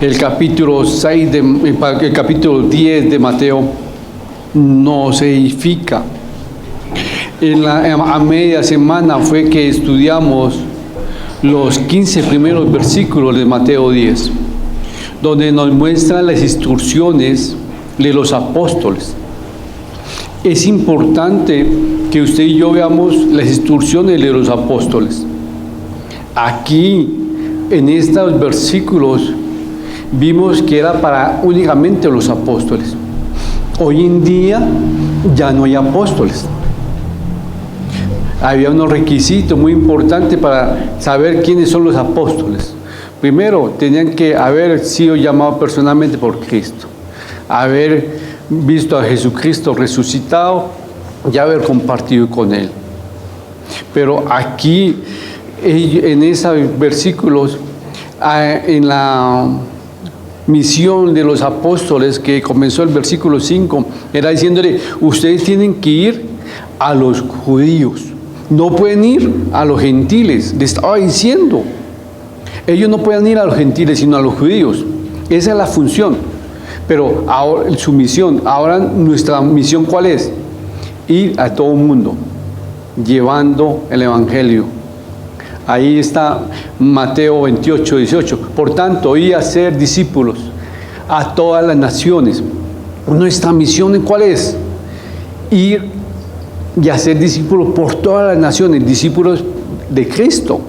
El capítulo 6 el capítulo 10 de Mateo nos edifica. A media semana fue que estudiamos los 15 primeros versículos de Mateo 10, donde nos muestran las instrucciones de los apóstoles. Es importante que usted y yo veamos las instrucciones de los apóstoles. Aquí, en estos versículos, vimos que era para únicamente los apóstoles. Hoy en día ya no hay apóstoles. Había unos requisitos muy importantes para saber quiénes son los apóstoles. Primero, tenían que haber sido llamados personalmente por Cristo, haber visto a Jesucristo resucitado y haber compartido con Él. Pero aquí, en esos versículos, en la misión de los apóstoles, que comenzó el versículo 5, era diciéndole: ustedes tienen que ir a los judíos, no pueden ir a los gentiles. Le estaba diciendo, ellos no pueden ir a los gentiles, sino a los judíos. Esa es la función. Pero ahora su misión, ahora nuestra misión, ¿cuál es? Ir a todo el mundo, llevando el evangelio. Ahí está Mateo 28, 18. Por tanto, ir a ser discípulos a todas las naciones. Nuestra misión, ¿cuál es? Ir y hacer discípulos por todas las naciones, discípulos de Cristo,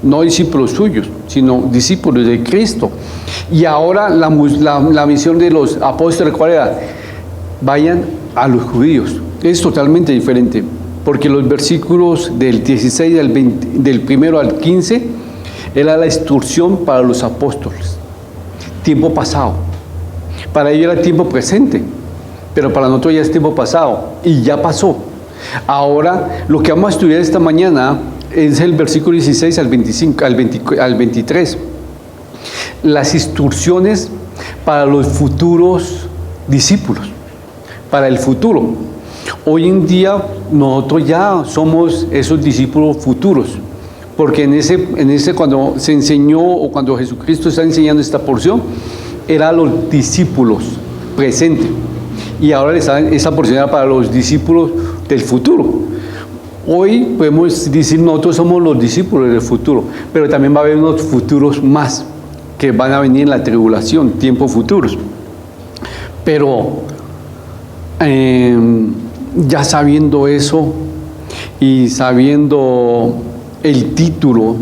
no discípulos suyos, sino discípulos de Cristo. Y ahora la misión de los apóstoles, ¿cuál era? Vayan a los judíos. Es totalmente diferente, porque los versículos del 16 del 1 al 15 era la instrucción para los apóstoles, tiempo pasado. Para ellos era tiempo presente, pero para nosotros ya es tiempo pasado y ya pasó. Ahora lo que vamos a estudiar esta mañana es el versículo 16 al 23. Las instrucciones para los futuros discípulos, para el futuro. Hoy en día nosotros ya somos esos discípulos futuros, porque en ese cuando se enseñó, o cuando Jesucristo está enseñando esta porción, eran los discípulos presentes, y ahora esa porción era para los discípulos del futuro. Hoy podemos decir nosotros somos los discípulos del futuro, pero también va a haber unos futuros más que van a venir en la tribulación, tiempos futuros. Pero ya sabiendo eso y sabiendo el título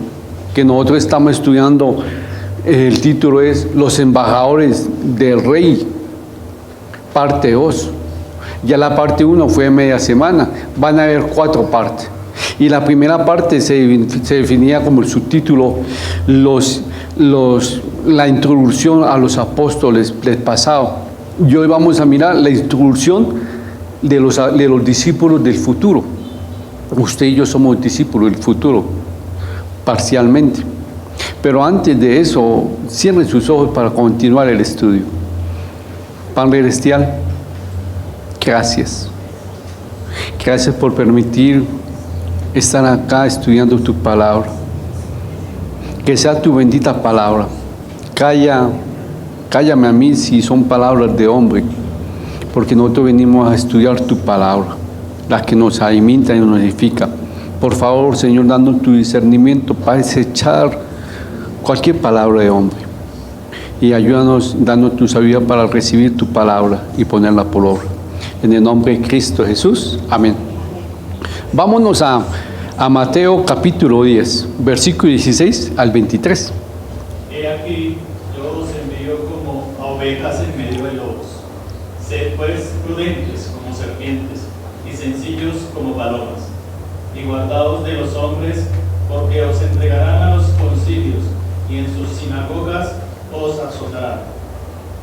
que nosotros estamos estudiando, el título es Los embajadores del Rey, parte 2. Ya la parte 1 fue media semana, van a haber 4 partes. Y la primera parte se definía como el subtítulo, la introducción a los apóstoles del pasado. Y hoy vamos a mirar la introducción de los discípulos del futuro. Usted y yo somos discípulos del futuro, parcialmente. Pero antes de eso, cierren sus ojos para continuar el estudio. Padre Celestial, gracias. Gracias por permitir estar acá estudiando tu palabra. Que sea tu bendita palabra. Cállame a mí si son palabras de hombre, porque nosotros venimos a estudiar tu palabra, la que nos alimenta y nos edifica. Por favor, Señor, dando tu discernimiento para desechar cualquier palabra de hombre, y ayúdanos dando tu sabiduría para recibir tu palabra y ponerla por obra. En el nombre de Cristo Jesús, amén. Vámonos a Mateo capítulo 10, versículo 16 al 23. He aquí, yo os envío como a ovejas en medio de lobos. Sed pues prudentes como serpientes y sencillos como palomas. Y guardaos de los hombres, porque os entregarán a los concilios, y en sus sinagogas os azotarán.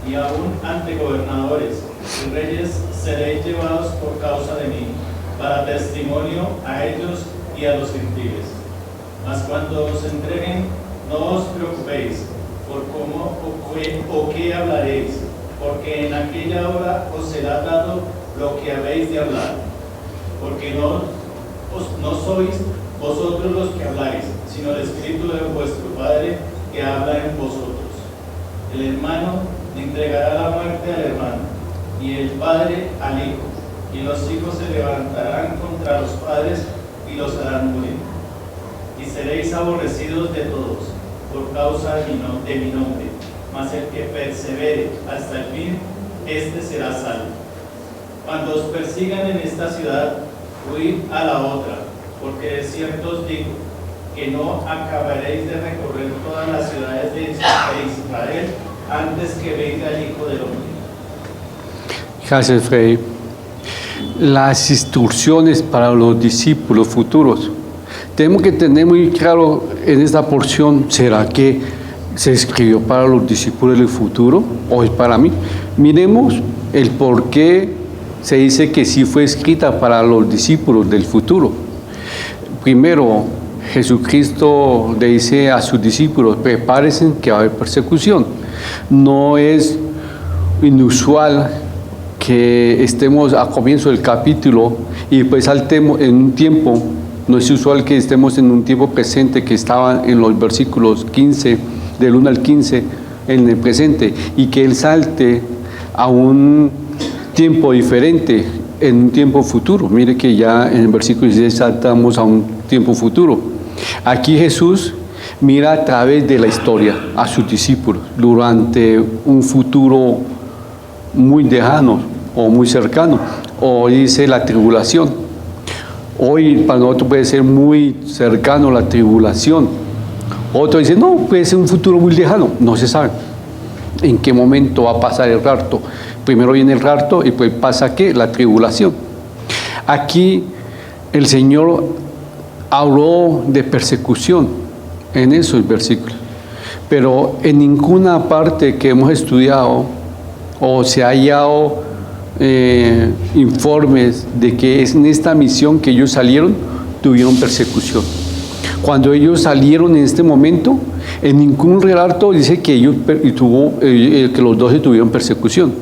Y aún ante gobernadores y reyes seréis llevados por causa de mí, para testimonio a ellos y a los gentiles. Mas cuando os entreguen, no os preocupéis por cómo o qué hablaréis, porque en aquella hora os será dado lo que habéis de hablar. Porque no sois vosotros los que habláis, sino el Espíritu de vuestro Padre que habla en vosotros. El hermano entregará la muerte al hermano, y el padre al hijo, y los hijos se levantarán contra los padres y los harán morir. Y seréis aborrecidos de todos, por causa de mi nombre, mas el que persevere hasta el fin, éste será salvo. Cuando os persigan en esta ciudad, huid a la otra, porque de cierto os digo, que no acabaréis de recorrer todas las ciudades de Israel antes que venga el Hijo del Hombre. Gracias, Freddy. Las instrucciones para los discípulos futuros. Tenemos que tener muy claro en esta porción, ¿será que se escribió para los discípulos del futuro o es para mí? Miremos el por qué se dice que sí fue escrita para los discípulos del futuro. Primero, Jesucristo le dice a sus discípulos, prepárense que va a haber persecución. No es inusual que estemos a comienzo del capítulo y después saltemos en un tiempo, no es usual que estemos en un tiempo presente que estaba en los versículos 15, del 1 al 15, en el presente, y que Él salte a un tiempo diferente, en un tiempo futuro. Mire que ya en el versículo 16 saltamos a un tiempo futuro. Aquí Jesús mira a través de la historia a sus discípulos durante un futuro muy lejano o muy cercano, o dice la tribulación. Hoy para nosotros puede ser muy cercano la tribulación. Otro dice, no, puede ser un futuro muy lejano. No se sabe en qué momento va a pasar el rapto. Primero viene el rapto y pues pasa ¿qué? La tribulación. Aquí el Señor habló de persecución en esos versículos, pero en ninguna parte que hemos estudiado o se ha hallado informes de que es en esta misión que ellos salieron, tuvieron persecución. Cuando ellos salieron en este momento, en ningún relato dice que que los 12 tuvieron persecución.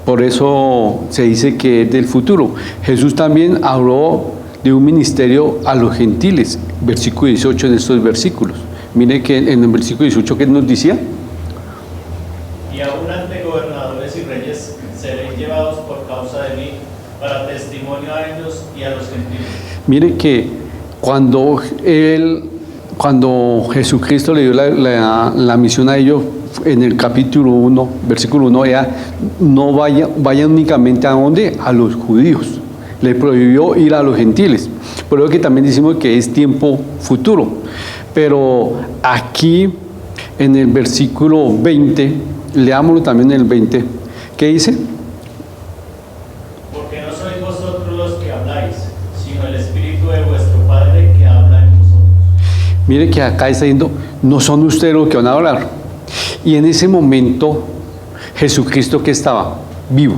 Por eso se dice que es del futuro. Jesús también habló de un ministerio a los gentiles, versículo 18 de estos versículos. Mire que en el versículo 18, ¿qué nos decía? Y aún ante gobernadores y reyes seréis llevados por causa de mí, para testimonio a ellos y a los gentiles. Mire que cuando Jesucristo le dio la misión a ellos, en el capítulo 1, versículo 1, ya no vayan únicamente a donde, a los judíos. Le prohibió ir a los gentiles. Por eso que también decimos que es tiempo futuro. Pero aquí, en el versículo 20, leámoslo también en el 20, ¿qué dice? Porque no sois vosotros los que habláis, sino el Espíritu de vuestro Padre que habla en vosotros. Mire que acá está diciendo, no son ustedes los que van a hablar. Y en ese momento, Jesucristo que estaba vivo,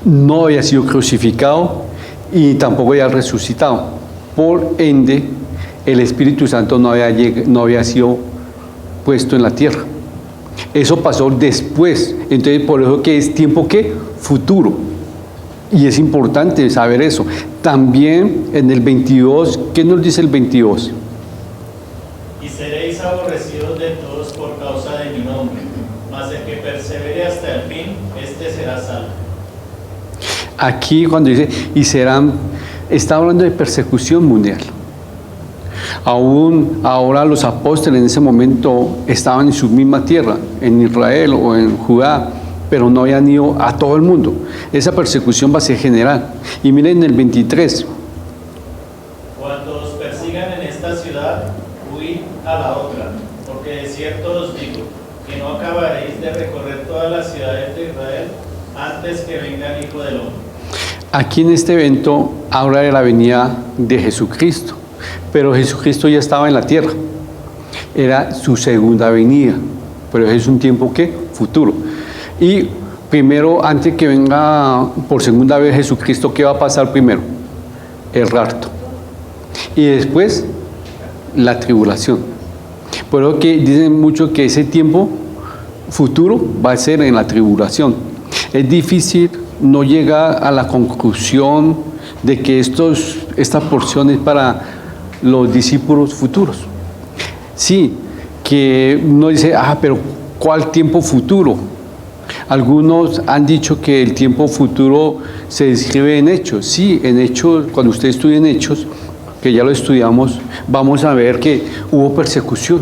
no había sido crucificado y tampoco había resucitado. Por ende, el Espíritu Santo no había sido puesto en la tierra. Eso pasó después. Entonces, por eso que es tiempo ¿qué? Futuro. Y es importante saber eso. También en el 22, ¿qué nos dice el 22? Y seréis aborrecidos de todos por causa de mi nombre, mas el que persevere hasta el fin, éste será salvo. Aquí cuando dice, está hablando de persecución mundial. Aún ahora los apóstoles en ese momento estaban en su misma tierra, en Israel o en Judá, pero no habían ido a todo el mundo. Esa persecución va a ser general. Y miren el 23. Cuando os persigan en esta ciudad, huid a la otra, porque de cierto os digo, que no acabaréis de recorrer todas las ciudades de Israel antes que venga el Hijo del Hombre. Aquí en este evento habla de la venida de Jesucristo, pero Jesucristo ya estaba en la tierra. Era su segunda venida, pero es un tiempo ¿qué? Futuro. Y primero, antes que venga por segunda vez Jesucristo, ¿qué va a pasar primero? El rapto. Y después, la tribulación. Por eso que dicen mucho que ese tiempo futuro va a ser en la tribulación. Es difícil no llegar a la conclusión de que esta porción es para los discípulos futuros. Sí, que uno dice, pero ¿Cuál tiempo futuro? Algunos han dicho que el tiempo futuro se describe en Hechos. Sí, en Hechos, cuando usted estudie en Hechos, que ya lo estudiamos, vamos a ver que hubo persecución.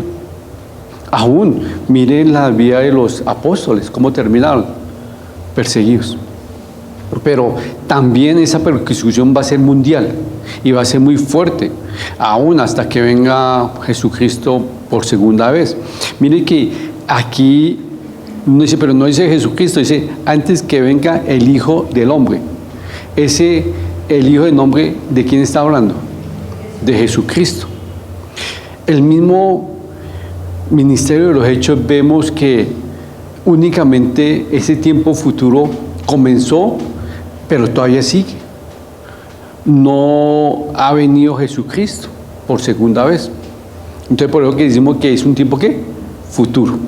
Aún, miren la vida de los apóstoles, cómo terminaron, perseguidos. Pero también esa persecución va a ser mundial y va a ser muy fuerte, aún hasta que venga Jesucristo por segunda vez. Mire que aquí no dice, pero no dice Jesucristo, dice antes que venga el Hijo del Hombre. El Hijo del Hombre, ¿de quién está hablando? De Jesucristo. El mismo ministerio de los Hechos vemos que únicamente ese tiempo futuro comenzó, pero todavía sigue. No ha venido Jesucristo por segunda vez. Entonces por eso que decimos que es un tiempo ¿qué? Futuro.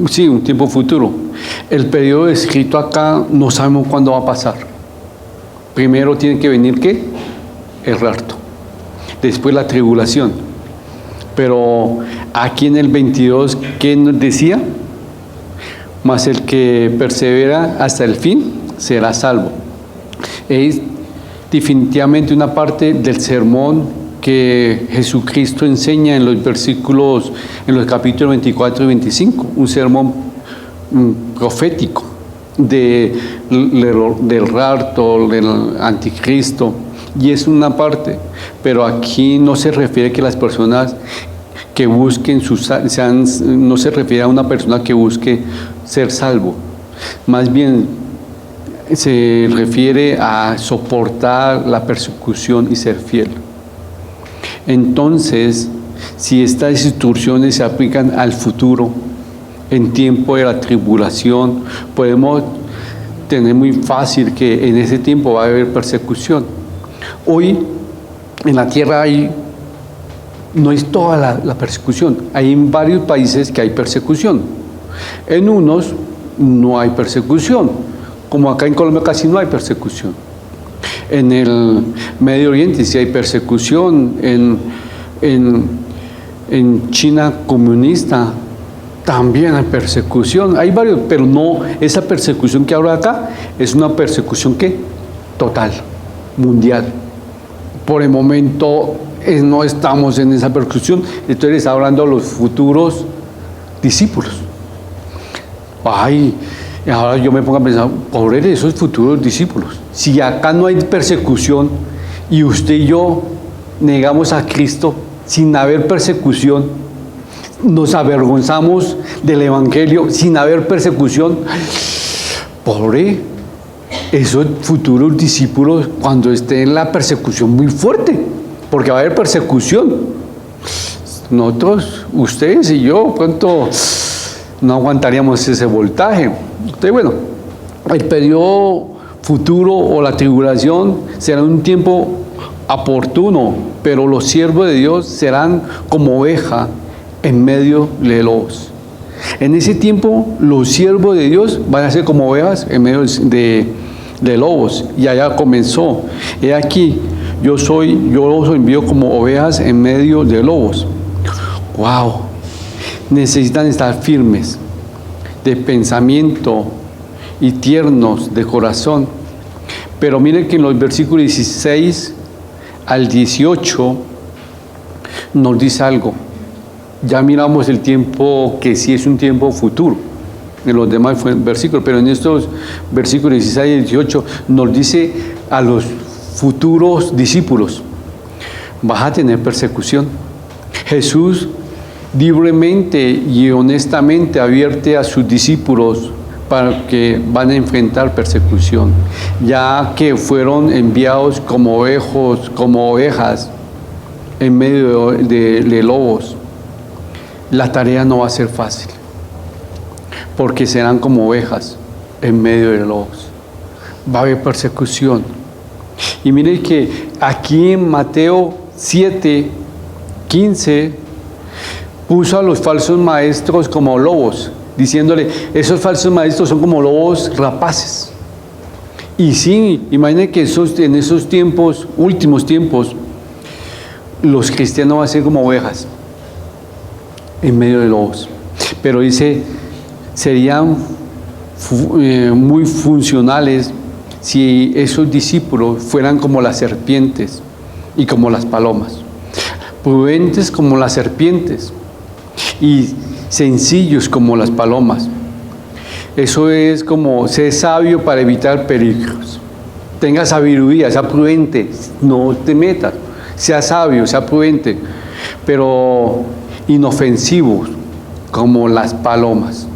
Sí, un tiempo futuro. El periodo descrito acá no sabemos cuándo va a pasar. Primero tiene que venir ¿qué? El rapto. Después la tribulación. Pero aquí en el 22, ¿qué nos decía? Mas el que persevera hasta el fin será salvo. Es definitivamente una parte del sermón que Jesucristo enseña en los versículos, en los capítulos 24 y 25, un sermón profético del rapto, del anticristo, y es una parte, pero aquí no se refiere que las personas que busquen no se refiere a una persona que busque ser salvo, más bien se refiere a soportar la persecución y ser fiel. Entonces, si estas instrucciones se aplican al futuro, en tiempo de la tribulación, podemos tener muy fácil que en ese tiempo va a haber persecución. Hoy en la tierra no es toda la persecución, hay en varios países que hay persecución. En unos no hay persecución, como acá en Colombia casi no hay persecución. En el Medio Oriente sí hay persecución, en China comunista también hay persecución, hay varios, pero no, esa persecución que habla acá es una persecución ¿qué? Total, mundial. Por el momento no estamos en esa persecución, entonces está hablando de los futuros discípulos. Ay, ahora yo me pongo a pensar, pobre de esos futuros discípulos. Si acá no hay persecución y usted y yo negamos a Cristo sin haber persecución, nos avergonzamos del Evangelio sin haber persecución, pobre esos futuros discípulos cuando estén en la persecución muy fuerte, porque va a haber persecución. Nosotros, ustedes y yo, ¿cuánto no aguantaríamos ese voltaje? Entonces, bueno, el periodo futuro o la tribulación será un tiempo oportuno, pero los siervos de Dios serán como oveja en medio de lobos. En ese tiempo, los siervos de Dios van a ser como ovejas en medio de lobos. Y allá comenzó. He aquí, yo los envío como ovejas en medio de lobos. ¡Wow! Necesitan estar firmes de pensamiento y tiernos de corazón. Pero miren que en los versículos 16 al 18 nos dice algo. Ya miramos el tiempo que sí es un tiempo futuro en los demás versículos, pero en estos versículos 16 y 18 nos dice a los futuros discípulos: vas a tener persecución. Jesús libremente y honestamente advierte a sus discípulos para que van a enfrentar persecución, ya que fueron enviados como ovejas en medio de lobos. La tarea no va a ser fácil, porque serán como ovejas en medio de lobos. Va a haber persecución. Y miren que aquí en Mateo 7:15 puso a los falsos maestros como lobos, diciéndole, esos falsos maestros son como lobos rapaces. Y sí, imaginen que en esos tiempos, últimos tiempos, los cristianos van a ser como ovejas en medio de lobos. Pero dice, serían muy funcionales si esos discípulos fueran como las serpientes y como las palomas. Prudentes como las serpientes y sencillos como las palomas. Eso es como ser sabio para evitar peligros. Tenga sabiduría, sea prudente, no te metas. Sea sabio, sea prudente, pero inofensivos como las palomas.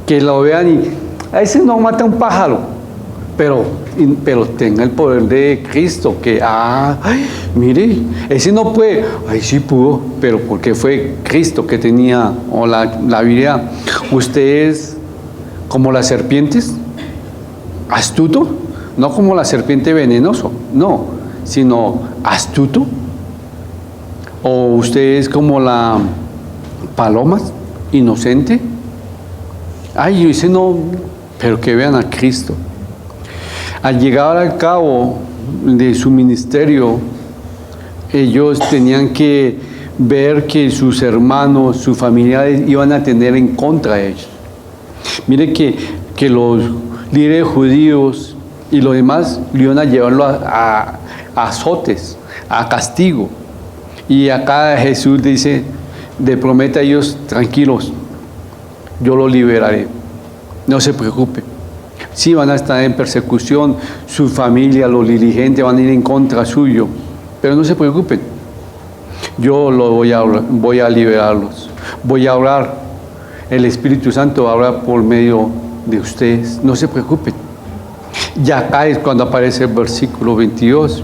Que lo vean y a ese no mata un pájaro, pero tenga el poder de Cristo, que, mire, ese no puede, sí pudo, pero porque fue Cristo que tenía, o la habilidad. Usted es como las serpientes, astuto, no como la serpiente venenoso, no, sino astuto. O usted es como la paloma, inocente. Yo dice no, pero que vean a Cristo. Al llegar al cabo de su ministerio, ellos tenían que ver que sus hermanos, sus familiares iban a tener en contra de ellos. Mire que los líderes judíos y los demás iban a llevarlo a azotes, a castigo. Y acá Jesús dice, le promete a ellos, tranquilos, yo lo liberaré, no se preocupe. Sí van a estar en persecución, su familia, los dirigentes van a ir en contra suyo, pero no se preocupen. Yo lo voy a liberarlos, voy a orar, el Espíritu Santo va a orar por medio de ustedes, no se preocupen. Y acá es cuando aparece el versículo 22,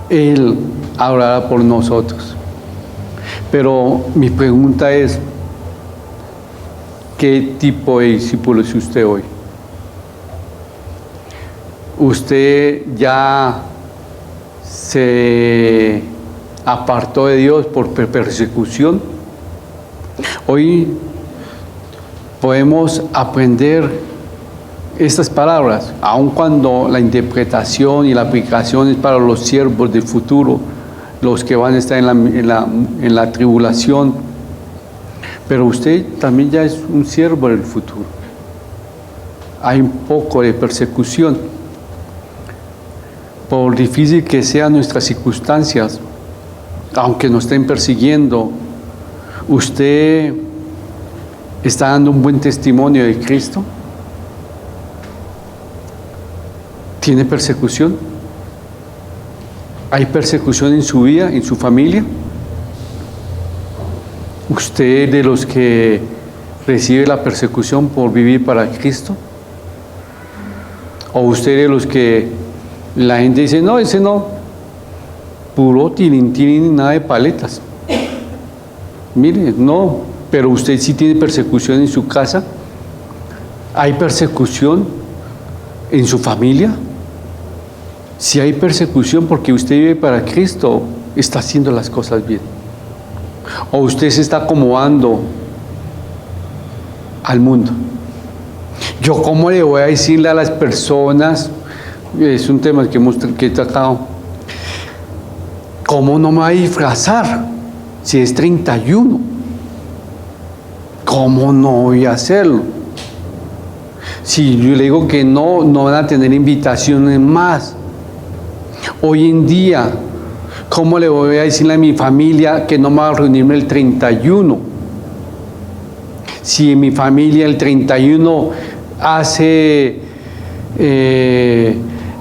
Él orará por nosotros. Pero mi pregunta es, ¿qué tipo de discípulo es usted hoy? ¿Usted ya se apartó de Dios por persecución? Hoy podemos aprender estas palabras, aun cuando la interpretación y la aplicación es para los siervos del futuro, los que van a estar en la tribulación, pero usted también ya es un siervo del futuro. Hay un poco de persecución. Por difícil que sean nuestras circunstancias, aunque nos estén persiguiendo, usted está dando un buen testimonio de Cristo. ¿Tiene persecución? ¿Hay persecución en su vida, en su familia? ¿Usted de los que recibe la persecución por vivir para Cristo? ¿O usted de los que la gente dice, no, ese no, puro tirín, nada de paletas? Mire, no, pero usted sí tiene persecución en su casa. ¿Hay persecución en su familia? Si hay persecución porque usted vive para Cristo, está haciendo las cosas bien. O usted se está acomodando al mundo. Yo, ¿cómo le voy a decirle a las personas? Es un tema que he tratado. ¿Cómo no me va a disfrazar si es 31? ¿Cómo no voy a hacerlo? Si yo le digo que no van a tener invitaciones más. Hoy en día, ¿cómo le voy a decirle a mi familia que no me va a reunirme el 31? Si en mi familia el 31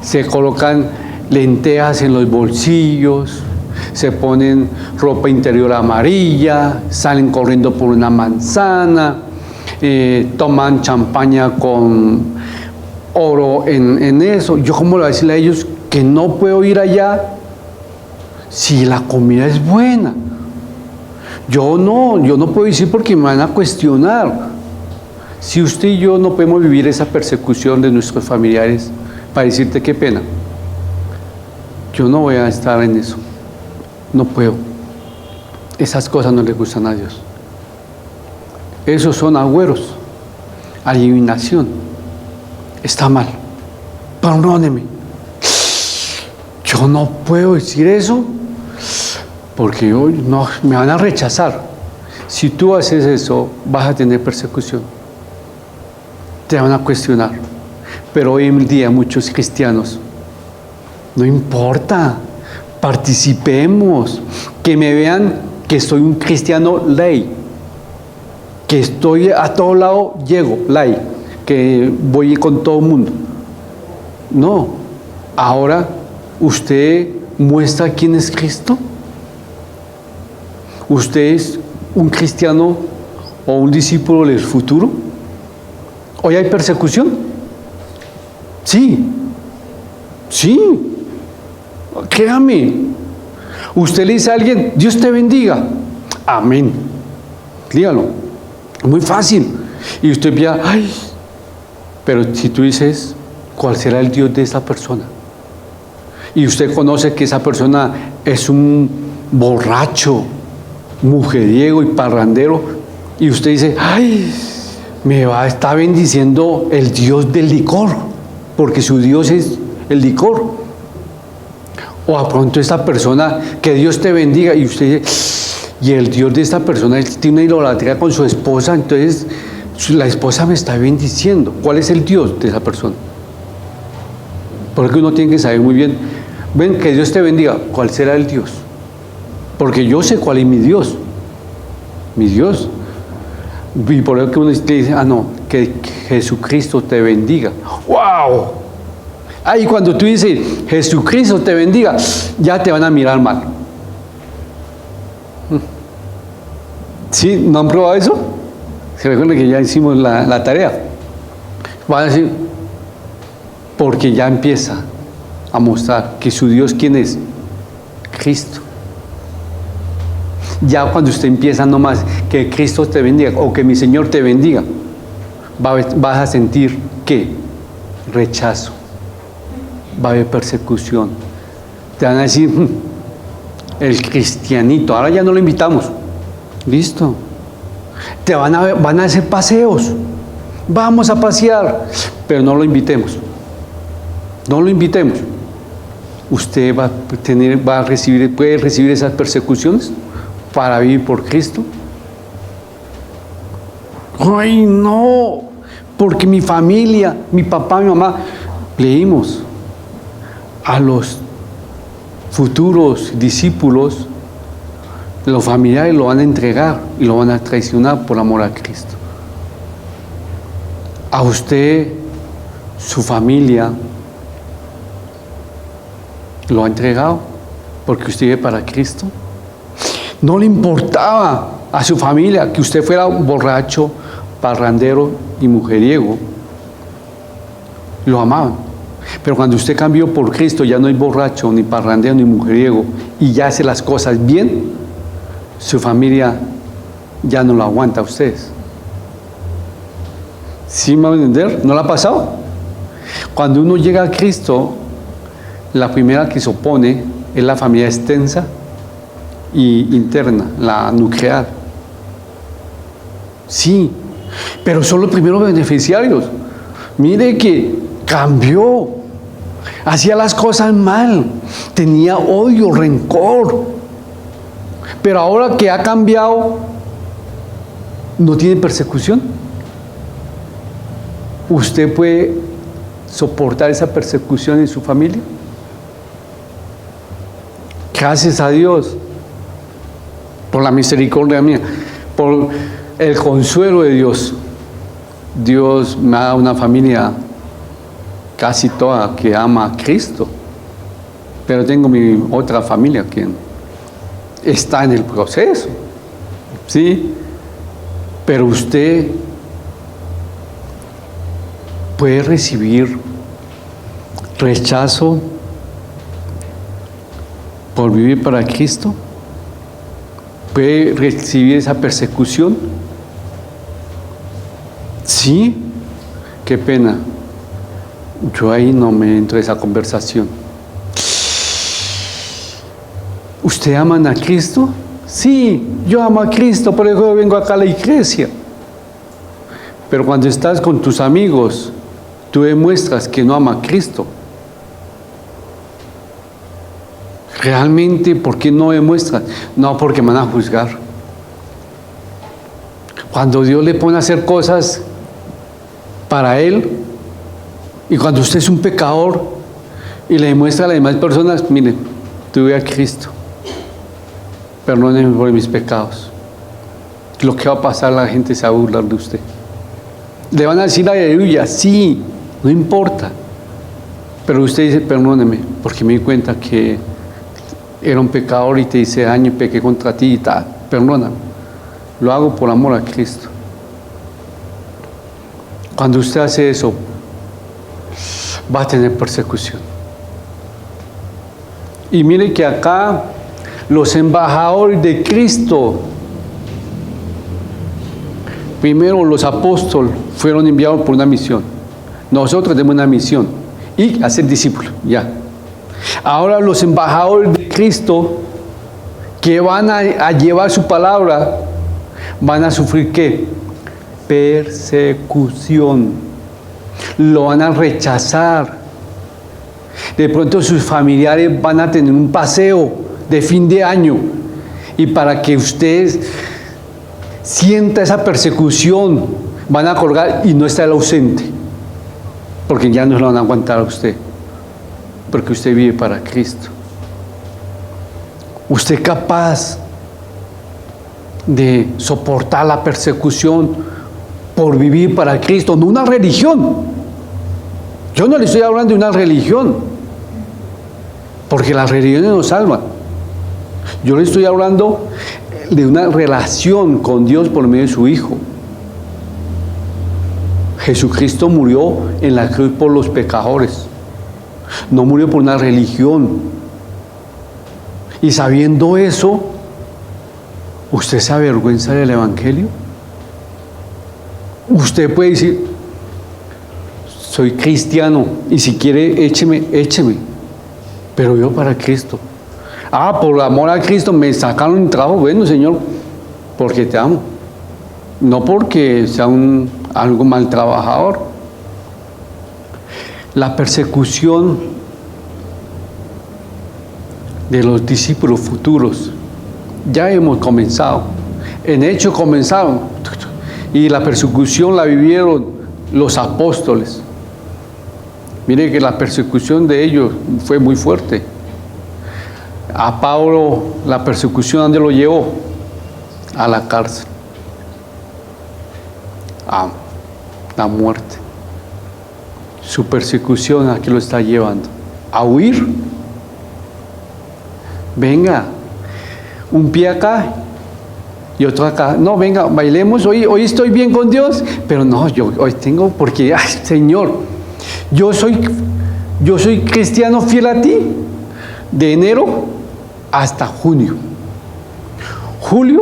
se colocan lentejas en los bolsillos, se ponen ropa interior amarilla, salen corriendo por una manzana, toman champaña con oro en eso. ¿Yo cómo le voy a decirle a ellos que no puedo ir allá si la comida es buena? Yo no puedo decir porque me van a cuestionar. Si usted y yo no podemos vivir esa persecución de nuestros familiares para decirte qué pena, yo no voy a estar en eso. No puedo. Esas cosas no le gustan a Dios. Esos son agüeros, adivinación. Está mal. Perdóneme. Yo no puedo decir eso porque me van a rechazar. Si tú haces eso, vas a tener persecución. Te van a cuestionar. Pero hoy en día muchos cristianos, no importa, participemos, que me vean que soy un cristiano ley, que estoy a todo lado, llego, ley, que voy con todo el mundo. No, ahora usted muestra quién es Cristo. ¿Usted es un cristiano o un discípulo del futuro? ¿Hoy hay persecución? Sí, créame. Usted le dice a alguien, Dios te bendiga. Amén. Dígalo. Muy fácil. Y usted piensa, ay, pero si tú dices, ¿cuál será el Dios de esa persona? Y usted conoce que esa persona es un borracho, mujeriego y parrandero, y usted dice, ay, me va a estar bendiciendo el Dios del licor, porque su Dios es el licor. O a pronto esta persona, que Dios te bendiga, y usted dice, y el Dios de esta persona tiene una idolatría con su esposa, entonces la esposa me está bendiciendo. ¿Cuál es el Dios de esa persona? Porque uno tiene que saber muy bien, ven, que Dios te bendiga, ¿cuál será el Dios? Porque yo sé cuál es mi Dios. Mi Dios. Y por eso que uno dice, no, que Jesucristo te bendiga. ¡Wow! Ahí cuando tú dices, Jesucristo te bendiga, ya te van a mirar mal. ¿Sí? ¿No han probado eso? Se recuerda que ya hicimos la tarea. Van a decir, porque ya empieza a mostrar que su Dios, ¿quién es? Cristo. Ya cuando usted empieza nomás, que Cristo te bendiga, o que mi Señor te bendiga, vas a sentir, ¿qué? Rechazo. Va a haber persecución. Te van a decir, el cristianito, ahora ya no lo invitamos. Listo. Van a hacer paseos. Vamos a pasear, pero no lo invitemos. No lo invitemos. Usted puede recibir esas persecuciones para vivir por Cristo. Ay, no, porque mi familia, mi papá, mi mamá, leímos a los futuros discípulos, los familiares lo van a entregar y lo van a traicionar por amor a Cristo. A usted, su familia, lo ha entregado porque usted vive para Cristo. No le importaba a su familia que usted fuera borracho, parrandero y mujeriego. Lo amaban. Pero cuando usted cambió por Cristo, ya no es borracho, ni parrandero, ni mujeriego, y ya hace las cosas bien, su familia ya no lo aguanta a ustedes. ¿Sí me van a entender? ¿No lo ha pasado? Cuando uno llega a Cristo, la primera que se opone es la familia extensa y interna, la nuclear. Sí, pero son los primeros beneficiarios. Mire que cambió, hacía las cosas mal, tenía odio, rencor, pero ahora que ha cambiado, no tiene persecución. ¿Usted puede soportar esa persecución en su familia? Gracias a Dios por la misericordia mía, por el consuelo de Dios. Dios me ha dado una familia casi toda que ama a Cristo, pero tengo mi otra familia que está en el proceso, ¿sí? Pero usted puede recibir rechazo por vivir para Cristo. ¿Puede recibir esa persecución? Sí, qué pena. Yo ahí no me entro en esa conversación. ¿Usted aman a Cristo? Sí, yo amo a Cristo, por eso vengo acá a la iglesia. Pero cuando estás con tus amigos, tú demuestras que no amas a Cristo. Realmente, ¿por qué no demuestras? No, porque me van a juzgar. Cuando Dios le pone a hacer cosas para Él, y cuando usted es un pecador y le demuestra a las demás personas, miren, tuve a Cristo, perdónenme por mis pecados. Lo que va a pasar, la gente se va a burlar de usted. Le van a decir aleluya, sí, no importa. Pero usted dice, perdóneme, porque me di cuenta que era un pecador y te hice daño y pequé contra ti y tal. Perdóname. Lo hago por amor a Cristo. Cuando usted hace eso, va a tener persecución. Y mire que acá los embajadores de Cristo, primero los apóstoles fueron enviados por una misión. Nosotros tenemos una misión y hacer discípulos, ya. Ahora los embajadores de Cristo que van a llevar su palabra van a sufrir ¿qué? Persecución. Lo van a rechazar. De pronto sus familiares van a tener un paseo de fin de año y para que usted sienta esa persecución van a colgar y no está el ausente, porque ya no lo van a aguantar a usted, porque usted vive para Cristo. Usted es capaz de soportar la persecución por vivir para Cristo, no una religión. Yo no le estoy hablando de una religión, porque las religiones nos salvan. Yo le estoy hablando de una relación con Dios por medio de su Hijo. Jesucristo murió en la cruz por los pecadores, no murió por una religión. Y sabiendo eso, ¿usted se avergüenza del Evangelio? Usted puede decir, soy cristiano y si quiere écheme, pero yo para Cristo. Por amor a Cristo me sacaron un trabajo. Bueno, Señor, porque te amo, no porque sea algo mal trabajador. La persecución de los discípulos futuros ya hemos comenzado. En Hechos comenzaron y la persecución la vivieron los apóstoles. Mire que la persecución de ellos fue muy fuerte. A Pablo la persecución, ¿dónde lo llevó? A la cárcel, a la muerte. Su persecución, ¿a qué lo está llevando? A huir. Venga, un pie acá y otro acá. No, venga, bailemos, hoy estoy bien con Dios, pero no, yo hoy tengo, porque, ay, Señor, yo soy cristiano fiel a ti, de enero hasta junio. Julio,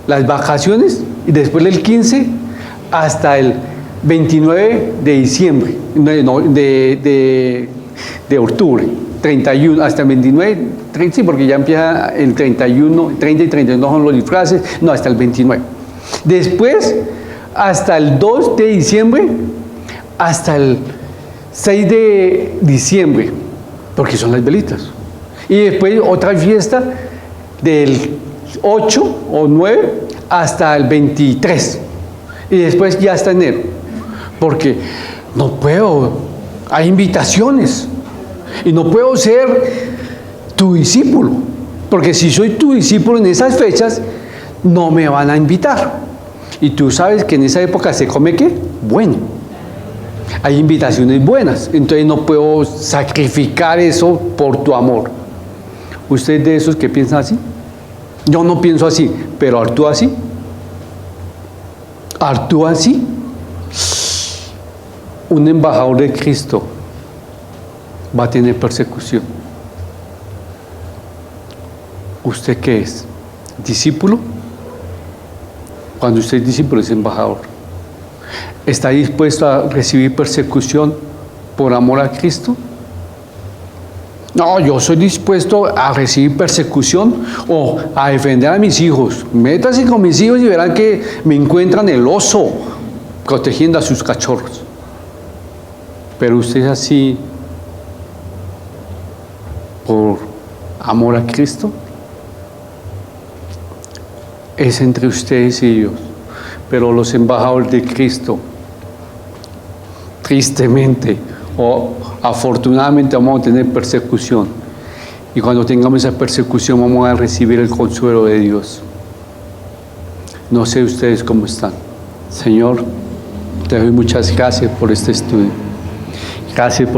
las vacaciones, y después del 15 hasta el 29 de diciembre, de octubre, 31, hasta el 29, 30, sí, porque ya empieza el 31, 30 y 31 son los disfraces, no, hasta el 29. Después, hasta el 2 de diciembre, hasta el 6 de diciembre, porque son las velitas. Y después otra fiesta del 8 o 9 hasta el 23. Y después ya hasta enero. Porque no puedo, hay invitaciones. Y no puedo ser tu discípulo. Porque si soy tu discípulo en esas fechas, no me van a invitar. Y tú sabes que en esa época se come ¿qué? Bueno. Hay invitaciones buenas. Entonces no puedo sacrificar eso por tu amor. ¿Usted es de esos que piensan así? Yo no pienso así, pero actúa así. Actúa así. Un embajador de Cristo va a tener persecución. ¿Usted qué es? ¿Discípulo? Cuando usted es discípulo es embajador. ¿Está dispuesto a recibir persecución por amor a Cristo? No, yo soy dispuesto a recibir persecución o a defender a mis hijos. Métase con mis hijos y verán que me encuentran el oso protegiendo a sus cachorros. Pero usted es así por amor a Cristo. Es entre ustedes y Dios. pero los embajadores de Cristo, tristemente o afortunadamente, vamos a tener persecución. Y cuando tengamos esa persecución vamos a recibir el consuelo de Dios. No sé ustedes cómo están. Señor, te doy muchas gracias por este estudio. Gracias por